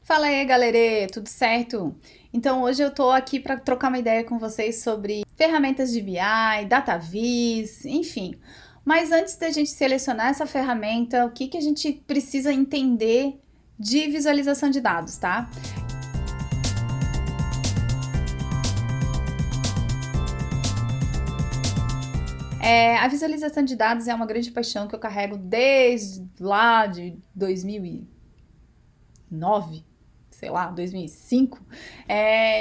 Fala aí, galerê, tudo certo? Então, hoje eu tô aqui para trocar uma ideia com vocês sobre ferramentas de BI, DataVis, enfim. Mas antes da gente selecionar essa ferramenta, o que que a gente precisa entender de visualização de dados, tá? A visualização de dados é uma grande paixão que eu carrego desde lá de 2009, sei lá, 2005.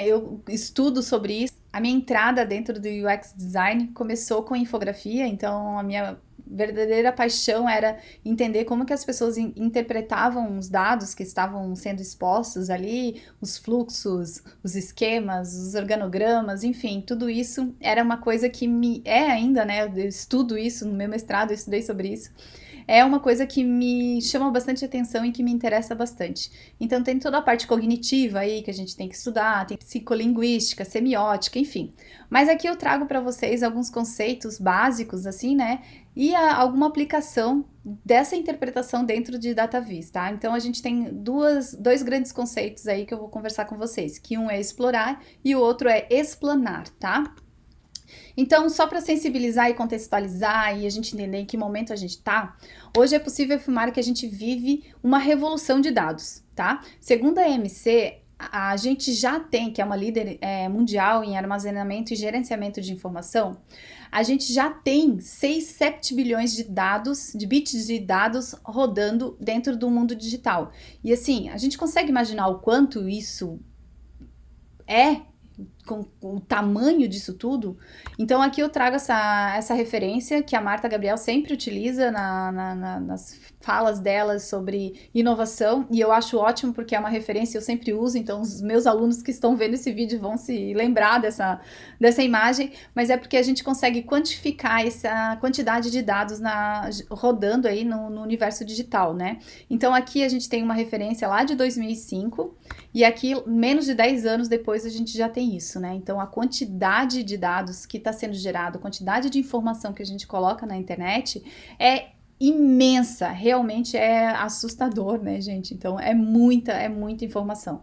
Eu estudo sobre isso. A minha entrada dentro do UX Design começou com infografia, então a minha verdadeira paixão era entender como que as pessoas interpretavam os dados que estavam sendo expostos ali, os fluxos, os esquemas, os organogramas, enfim, tudo isso era uma coisa que me é ainda, né? Eu estudo isso no meu mestrado, eu estudei sobre isso. É uma coisa que me chama bastante atenção e que me interessa bastante. Então tem toda a parte cognitiva aí que a gente tem que estudar, tem psicolinguística, semiótica, enfim. Mas aqui eu trago para vocês alguns conceitos básicos, assim, né? E alguma aplicação dessa interpretação dentro de DataVis, tá? Então a gente tem dois grandes conceitos aí que eu vou conversar com vocês, que um é explorar e o outro é explanar, tá? Então, só para sensibilizar e contextualizar e a gente entender em que momento a gente está, hoje é possível afirmar que a gente vive uma revolução de dados, tá? Segundo a EMC, a gente já tem, que é uma líder mundial em armazenamento e gerenciamento de informação, a gente já tem 6, 7 bilhões de dados, de bits de dados rodando dentro do mundo digital. E assim, a gente consegue imaginar o quanto isso é com o tamanho disso tudo. Então aqui eu trago essa referência que a Marta Gabriel sempre utiliza nas falas dela sobre inovação, e eu acho ótimo porque é uma referência que eu sempre uso, então os meus alunos que estão vendo esse vídeo vão se lembrar dessa imagem, mas é porque a gente consegue quantificar essa quantidade de dados rodando aí no universo digital, né? Então aqui a gente tem uma referência lá de 2005, e aqui menos de 10 anos depois a gente já tem isso, né? Então a quantidade de dados que está sendo gerado, a quantidade de informação que a gente coloca na internet é imensa, realmente é assustador, né, gente? Então é muita informação.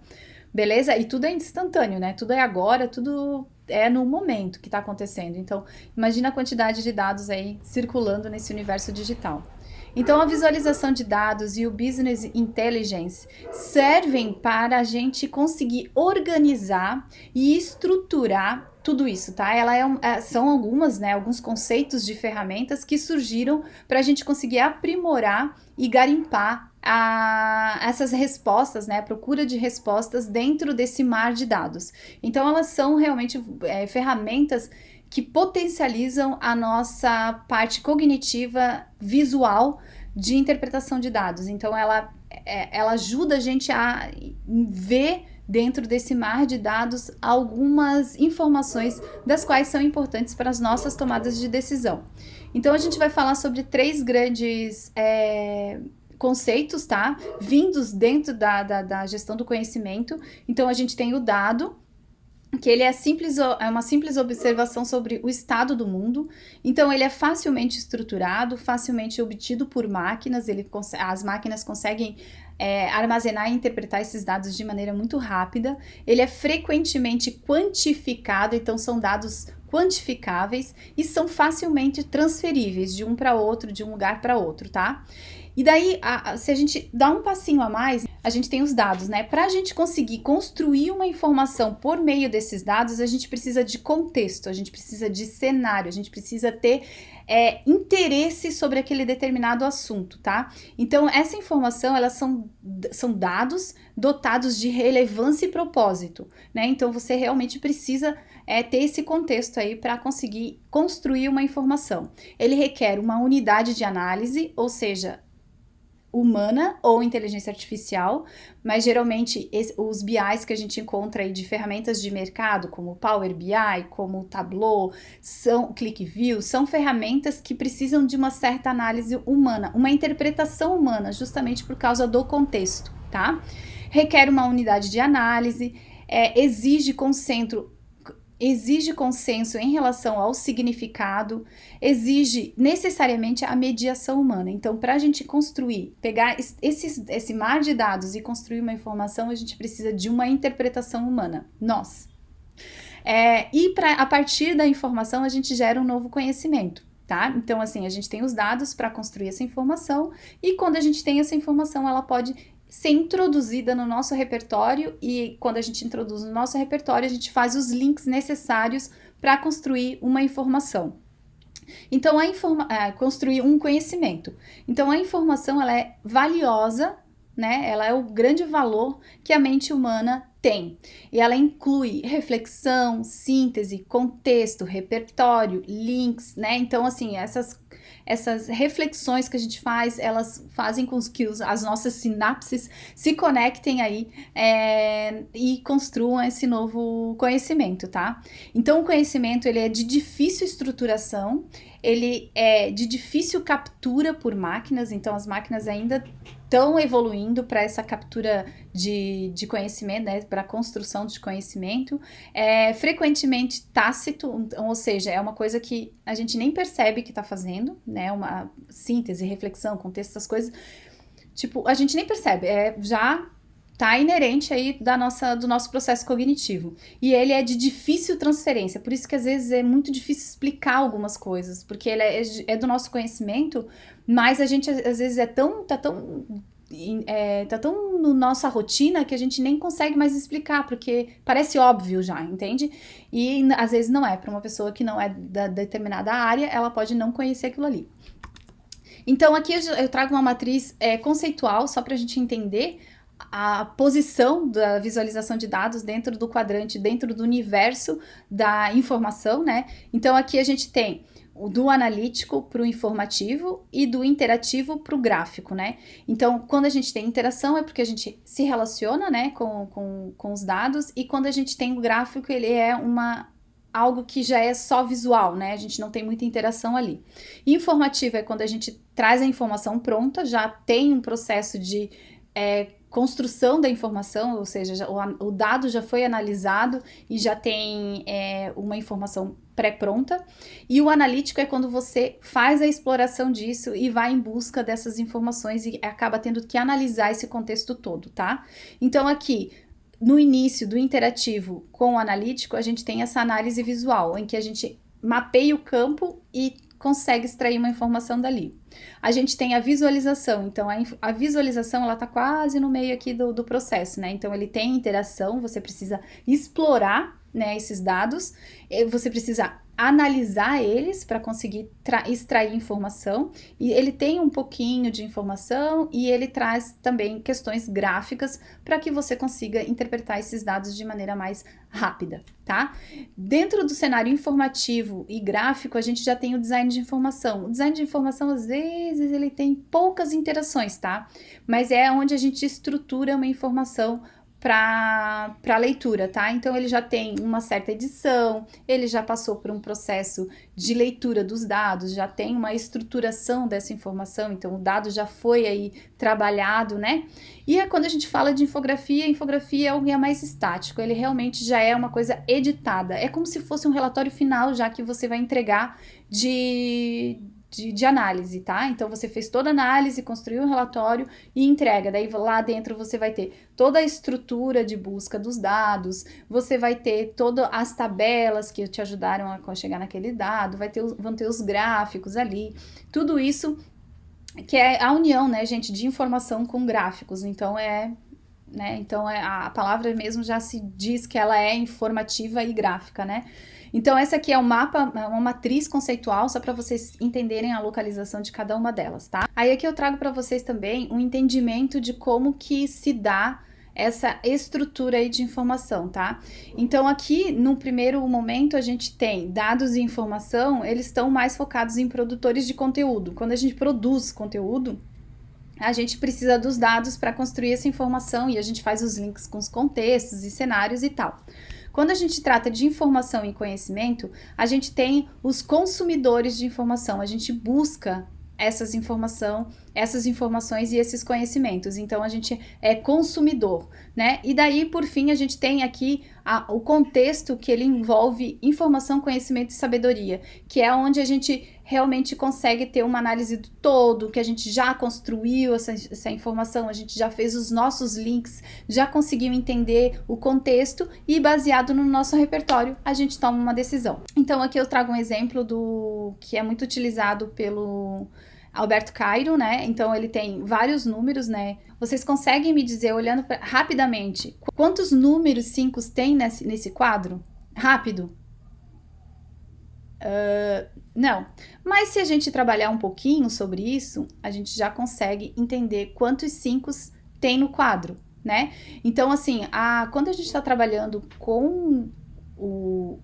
Beleza? E tudo é instantâneo, né? Tudo é agora, tudo é no momento que está acontecendo. Então, imagina a quantidade de dados aí circulando nesse universo digital. Então, a visualização de dados e o business intelligence servem para a gente conseguir organizar e estruturar tudo isso, tá? São alguns conceitos de ferramentas que surgiram para a gente conseguir aprimorar e garimpar essas respostas, né? A procura de respostas dentro desse mar de dados. Então, elas são realmente ferramentas que potencializam a nossa parte cognitiva visual de interpretação de dados. Então, ela ajuda a gente a ver dentro desse mar de dados algumas informações das quais são importantes para as nossas tomadas de decisão. Então, a gente vai falar sobre 3 grandes conceitos, tá? Vindos dentro da gestão do conhecimento. Então, a gente tem o dado, que ele é uma simples observação sobre o estado do mundo. Então ele é facilmente estruturado, facilmente obtido por máquinas, as máquinas conseguem armazenar e interpretar esses dados de maneira muito rápida. Ele é frequentemente quantificado, então são dados quantificáveis e são facilmente transferíveis de um para outro, de um lugar para outro, tá? E daí, se a gente dá um passinho a mais, a gente tem os dados, né? Para a gente conseguir construir uma informação por meio desses dados, a gente precisa de contexto, a gente precisa de cenário, a gente precisa ter interesse sobre aquele determinado assunto, tá? Então, essa informação, elas são dados dotados de relevância e propósito, né? Então, você realmente precisa ter esse contexto aí para conseguir construir uma informação. Ele requer uma unidade de análise, ou seja, humana ou inteligência artificial, mas geralmente os BIs que a gente encontra aí de ferramentas de mercado, como Power BI, como Tableau, ClickView, são ferramentas que precisam de uma certa análise humana, uma interpretação humana, justamente por causa do contexto, tá? Requer uma unidade de análise, exige exige consenso em relação ao significado, exige necessariamente a mediação humana. Então, para a gente construir, pegar esse mar de dados e construir uma informação, a gente precisa de uma interpretação humana, nós. E a partir da informação, a gente gera um novo conhecimento. Tá? Então, assim, a gente tem os dados para construir essa informação, e quando a gente tem essa informação, ela pode ser introduzida no nosso repertório, e quando a gente introduz no nosso repertório, a gente faz os links necessários para construir uma informação. Então, construir um conhecimento. Então, a informação, ela é valiosa, né? Ela é o grande valor que a mente humana tem. E ela inclui reflexão, síntese, contexto, repertório, links, né? Então, assim, essas reflexões que a gente faz, elas fazem com que as nossas sinapses se conectem aí e construam esse novo conhecimento, tá? Então, o conhecimento, ele é de difícil estruturação, ele é de difícil captura por máquinas, então as máquinas ainda estão evoluindo para essa captura de conhecimento, né, para a construção de conhecimento, frequentemente tácito, ou seja, é uma coisa que a gente nem percebe que está fazendo, né, uma síntese, reflexão, contexto, essas coisas, tipo, a gente nem percebe, já tá inerente aí do nosso processo cognitivo. E ele é de difícil transferência, por isso que às vezes é muito difícil explicar algumas coisas, porque ele é do nosso conhecimento, mas a gente às vezes tá tão na nossa rotina que a gente nem consegue mais explicar, porque parece óbvio já, entende? E às vezes não é, para uma pessoa que não é da determinada área, ela pode não conhecer aquilo ali. Então aqui eu trago uma matriz conceitual, só para a gente entender a posição da visualização de dados dentro do quadrante, dentro do universo da informação, né? Então aqui a gente tem do analítico para o informativo e do interativo para o gráfico, né? Então, quando a gente tem interação é porque a gente se relaciona, né, com os dados, e quando a gente tem o gráfico, ele é algo que já é só visual, né? A gente não tem muita interação ali. Informativo é quando a gente traz a informação pronta, já tem um processo de construção da informação, ou seja, o dado já foi analisado e já tem uma informação pré-pronta. E o analítico é quando você faz a exploração disso e vai em busca dessas informações e acaba tendo que analisar esse contexto todo, tá? Então aqui, no início do interativo com o analítico, a gente tem essa análise visual, em que a gente mapeia o campo e consegue extrair uma informação dali. A gente tem a visualização, então a visualização ela tá quase no meio aqui do processo, né? Então ele tem interação, você precisa explorar, né, esses dados, você precisa analisar eles para conseguir extrair informação, e ele tem um pouquinho de informação e ele traz também questões gráficas para que você consiga interpretar esses dados de maneira mais rápida, tá? Dentro do cenário informativo e gráfico, a gente já tem o design de informação. O design de informação, às vezes, ele tem poucas interações, tá? Mas é onde a gente estrutura uma informação para leitura, tá? Então ele já tem uma certa edição, ele já passou por um processo de leitura dos dados, já tem uma estruturação dessa informação, então o dado já foi aí trabalhado, né? E quando a gente fala de infografia, a infografia é algo mais estático, ele realmente já é uma coisa editada, é como se fosse um relatório final já que você vai entregar de análise, tá? Então você fez toda a análise, construiu um relatório e entrega. Daí lá dentro você vai ter toda a estrutura de busca dos dados, você vai ter todas as tabelas que te ajudaram a chegar naquele dado, vão ter os gráficos ali, tudo isso que é a união, né, gente, de informação com gráficos. Então a palavra mesmo já se diz que ela é informativa e gráfica, né? Então essa aqui é um mapa, uma matriz conceitual, só para vocês entenderem a localização de cada uma delas, tá? Aí aqui eu trago para vocês também um entendimento de como que se dá essa estrutura aí de informação, tá? Então aqui, no primeiro momento, a gente tem dados e informação, eles estão mais focados em produtores de conteúdo. Quando a gente produz conteúdo, a gente precisa dos dados para construir essa informação e a gente faz os links com os contextos e cenários e tal. Quando a gente trata de informação e conhecimento, a gente tem os consumidores de informação, a gente busca essas informações e esses conhecimentos. Então, a gente é consumidor, né? E daí, por fim, a gente tem aqui o contexto que ele envolve informação, conhecimento e sabedoria, que é onde a gente realmente consegue ter uma análise do todo, que a gente já construiu essa informação, a gente já fez os nossos links, já conseguiu entender o contexto e, baseado no nosso repertório, a gente toma uma decisão. Então, aqui eu trago um exemplo que é muito utilizado pelo Alberto Cairo, né? Então, ele tem vários números, né? Vocês conseguem me dizer, olhando rapidamente, quantos números 5 tem nesse quadro? Rápido. Não, mas se a gente trabalhar um pouquinho sobre isso, a gente já consegue entender quantos 5 tem no quadro, né? Então, assim, quando a gente está trabalhando com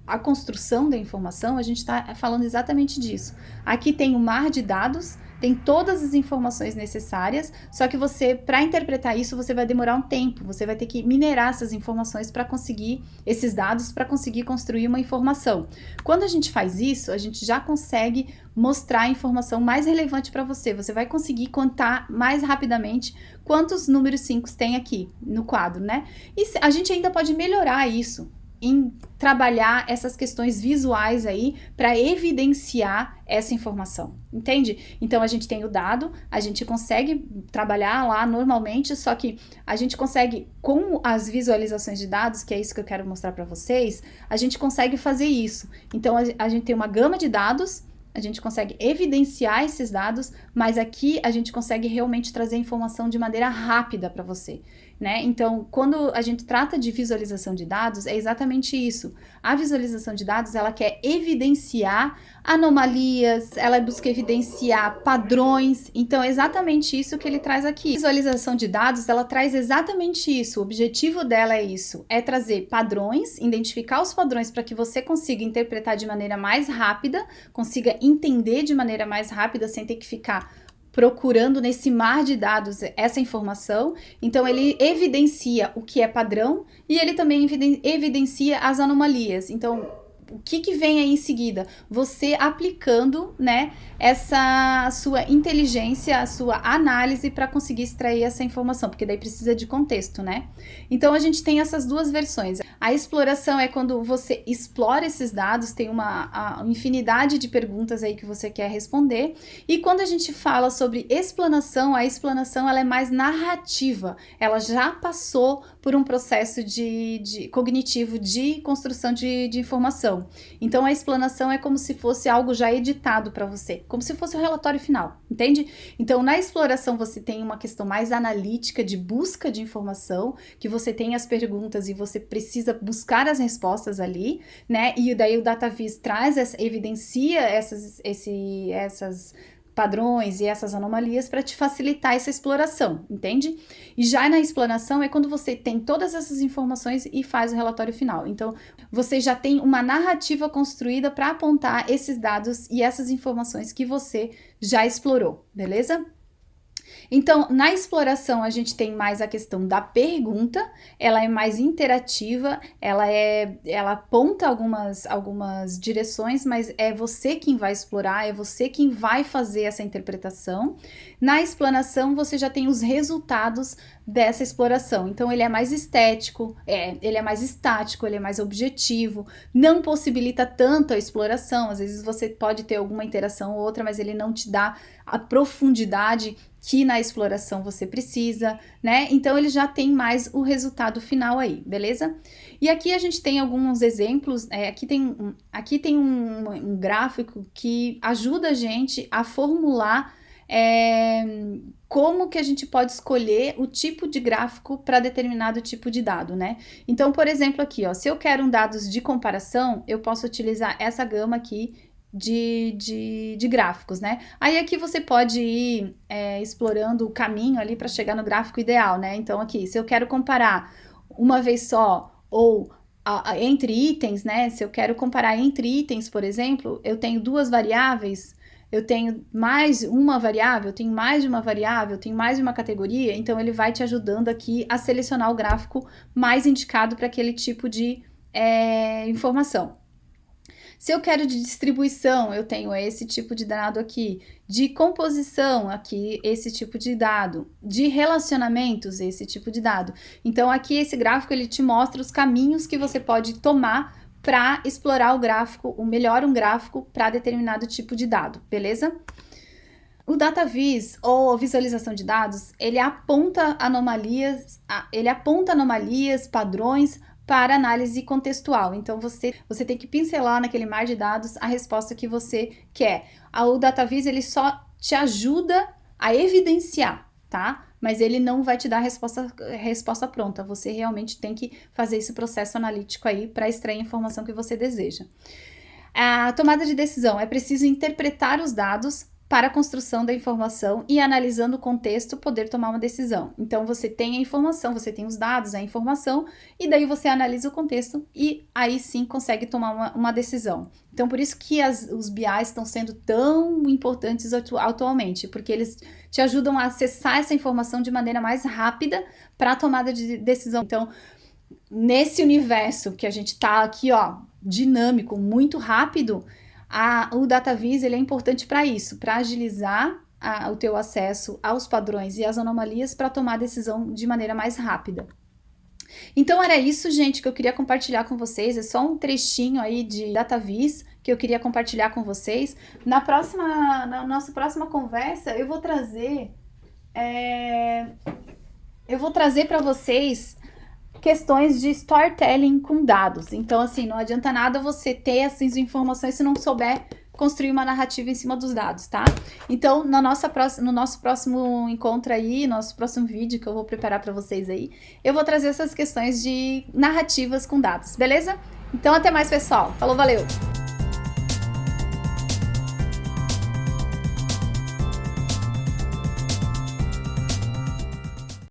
a construção da informação, a gente está falando exatamente disso. Aqui tem um mar de dados, tem todas as informações necessárias, só que para interpretar isso, você vai demorar um tempo, você vai ter que minerar essas informações para conseguir esses dados, para conseguir construir uma informação. Quando a gente faz isso, a gente já consegue mostrar a informação mais relevante para você. Você vai conseguir contar mais rapidamente quantos números 5 tem aqui no quadro, né? E a gente ainda pode melhorar isso em trabalhar essas questões visuais aí para evidenciar essa informação, entende? Então, a gente tem o dado, a gente consegue trabalhar lá normalmente, só que a gente consegue, com as visualizações de dados, que é isso que eu quero mostrar para vocês, a gente consegue fazer isso. Então, a gente tem uma gama de dados, a gente consegue evidenciar esses dados, mas aqui a gente consegue realmente trazer a informação de maneira rápida para você, né? Então, quando a gente trata de visualização de dados, é exatamente isso. A visualização de dados, ela quer evidenciar anomalias, ela busca evidenciar padrões. Então, é exatamente isso que ele traz aqui. A visualização de dados, ela traz exatamente isso. O objetivo dela é isso, é trazer padrões, identificar os padrões para que você consiga interpretar de maneira mais rápida, consiga entender de maneira mais rápida, sem ter que ficar procurando nesse mar de dados essa informação. Então, ele evidencia o que é padrão e ele também evidencia as anomalias. Então, o que vem aí em seguida? Você aplicando, né, essa sua inteligência, a sua análise para conseguir extrair essa informação, porque daí precisa de contexto, né? Então, a gente tem essas duas versões. A exploração é quando você explora esses dados, tem uma infinidade de perguntas aí que você quer responder. E quando a gente fala sobre explanação, a explanação ela é mais narrativa. Ela já passou por um processo cognitivo de construção de informação. Então, a explanação é como se fosse algo já editado para você, como se fosse o relatório final, entende? Então, na exploração, você tem uma questão mais analítica de busca de informação, que você tem as perguntas e você precisa buscar as respostas ali, né? E daí o DataVis evidencia essas padrões e essas anomalias para te facilitar essa exploração, entende? E já na explanação é quando você tem todas essas informações e faz o relatório final. Então, você já tem uma narrativa construída para apontar esses dados e essas informações que você já explorou, beleza? Então, na exploração, a gente tem mais a questão da pergunta, ela é mais interativa, ela aponta algumas direções, mas é você quem vai explorar, é você quem vai fazer essa interpretação. Na explanação, você já tem os resultados dessa exploração. Então, ele é mais estético, ele é mais estático, ele é mais objetivo, não possibilita tanto a exploração. Às vezes você pode ter alguma interação ou outra, mas ele não te dá a profundidade que na exploração você precisa, né? Então, ele já tem mais o resultado final aí, beleza? E aqui a gente tem alguns exemplos, aqui tem um gráfico que ajuda a gente a formular como que a gente pode escolher o tipo de gráfico para determinado tipo de dado, né? Então, por exemplo, aqui, ó, se eu quero dados de comparação, eu posso utilizar essa gama aqui de gráficos, né? Aí aqui você pode ir explorando o caminho ali para chegar no gráfico ideal, né? Então aqui, se eu quero comparar uma vez só ou entre itens, né? Se eu quero comparar entre itens, por exemplo, eu tenho duas variáveis, eu tenho mais uma variável, eu tenho mais de uma variável, eu tenho mais de uma categoria, então ele vai te ajudando aqui a selecionar o gráfico mais indicado para aquele tipo de informação. Se eu quero de distribuição, eu tenho esse tipo de dado aqui. De composição, aqui, esse tipo de dado. De relacionamentos, esse tipo de dado. Então, aqui esse gráfico, ele te mostra os caminhos que você pode tomar para explorar o gráfico, o melhor um gráfico para determinado tipo de dado, beleza? O DataVis, ou visualização de dados, ele aponta anomalias, padrões para análise contextual. Então, você tem que pincelar naquele mar de dados a resposta que você quer. O DataVis, ele só te ajuda a evidenciar, tá? Mas ele não vai te dar a resposta pronta. Você realmente tem que fazer esse processo analítico aí para extrair a informação que você deseja. A tomada de decisão, é preciso interpretar os dados para a construção da informação e, analisando o contexto, poder tomar uma decisão. Então, você tem a informação, você tem os dados, a informação, e daí você analisa o contexto e aí sim consegue tomar uma decisão. Então, por isso que os BIs estão sendo tão importantes atualmente, porque eles te ajudam a acessar essa informação de maneira mais rápida para a tomada de decisão. Então, nesse universo que a gente está aqui, ó, dinâmico, muito rápido, o DataVis, ele é importante para isso, para agilizar o teu acesso aos padrões e às anomalias para tomar a decisão de maneira mais rápida. Então era isso, gente, que eu queria compartilhar com vocês. É só um trechinho aí de DataVis que eu queria compartilhar com vocês. Na nossa próxima conversa, eu vou trazer para vocês questões de storytelling com dados. Então, assim, não adianta nada você ter essas informações se não souber construir uma narrativa em cima dos dados, tá? Então, no nosso próximo encontro aí, nosso próximo vídeo que eu vou preparar para vocês aí, eu vou trazer essas questões de narrativas com dados, beleza? Então, até mais, pessoal. Falou, valeu!